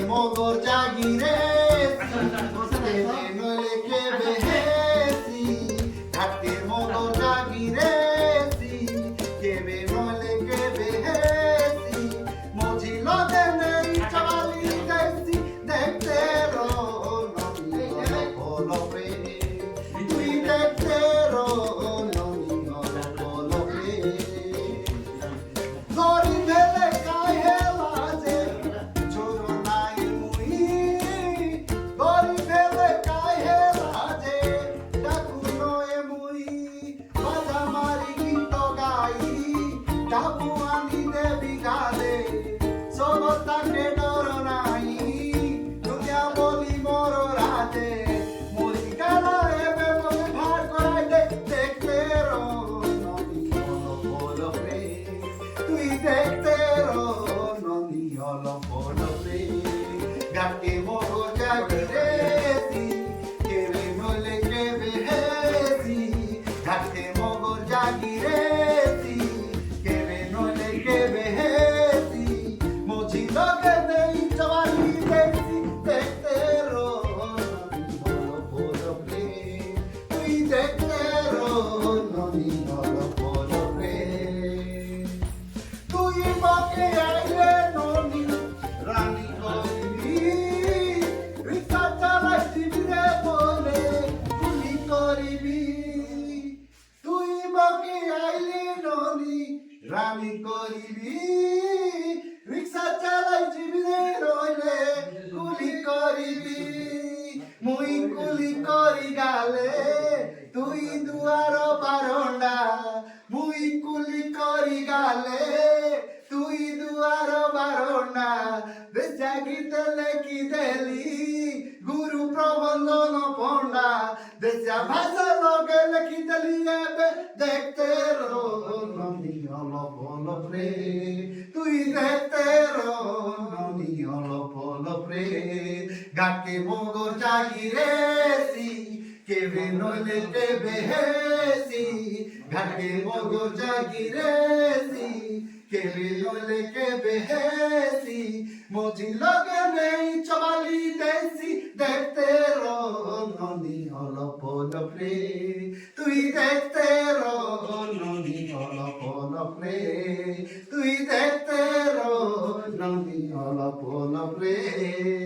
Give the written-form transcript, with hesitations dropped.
মগর জাগিরে নইলে কে বেহেসি ঘাটে মগর জাগিরে কেবে নইলে কে বেহেসি মজিল দেনে চালি দেসি দেখতে রো ননি হলো প্রেম তুই দেখতে রো ননি হলো প্রেম গরি ভেলে কাহে লাজে ছোড় নাই মুই গরি ভেলে কাহে লাজে ডাকু নয় মুই বাজা মারি গীত গাই ডাবু আনি দেবি গালে সবতাকে ডর নাই দুনিয়া বলি মোর রাজে মরি গালা এবে মনে ভার করাই দেখতে রো ননি হলো প্রেম তুই দেখতে রো ননি হলো প্রেম গাকে মগো জাগিরে কেবে নলে কেবে হেসি গাকে মগো জাগিরে কেবে নলে কেবে হেসি মজি লগে নেই চবালি দেখছি দেখতে রো ননি হলো প্রেম তুই দেখতে রো ননি হলো প্রেম তুই বাকে আইলে ননি রানী করবি রিক্সা চালাইছিবি রে বলে গুলি করবি তুই বাকে আইলে ননি রানী করবি রিক্সা চালাইছিবি রে রইলে গুলি করবি মুই গুলি করি গালে তুই দুয়ার বারন্ডা মুই কুলি করি গালে তুই দুয়ার বারন্ডা দেশাগীতে লেখি দেলি গুরু প্রবন্ধন পণ্ডা দেশা ভাষা লগে লেখি দেলি এবে দেখতে রো ননি হলো প্রেম তুই দেখতে রো ননি হলো প্রেম গাকে মগর জাগিরে কেবে নইলে কেবে হেসি ঘাটে মগর জাগিরে কেবে নইলে কেবে হেসি মজি লগে নেই চবালি দেসি দেখতে রো ননি হলো প্রেম তুই দেখতে রো ননি হলো প্রেম তুই দেখতে রো ননি হলো প্রেম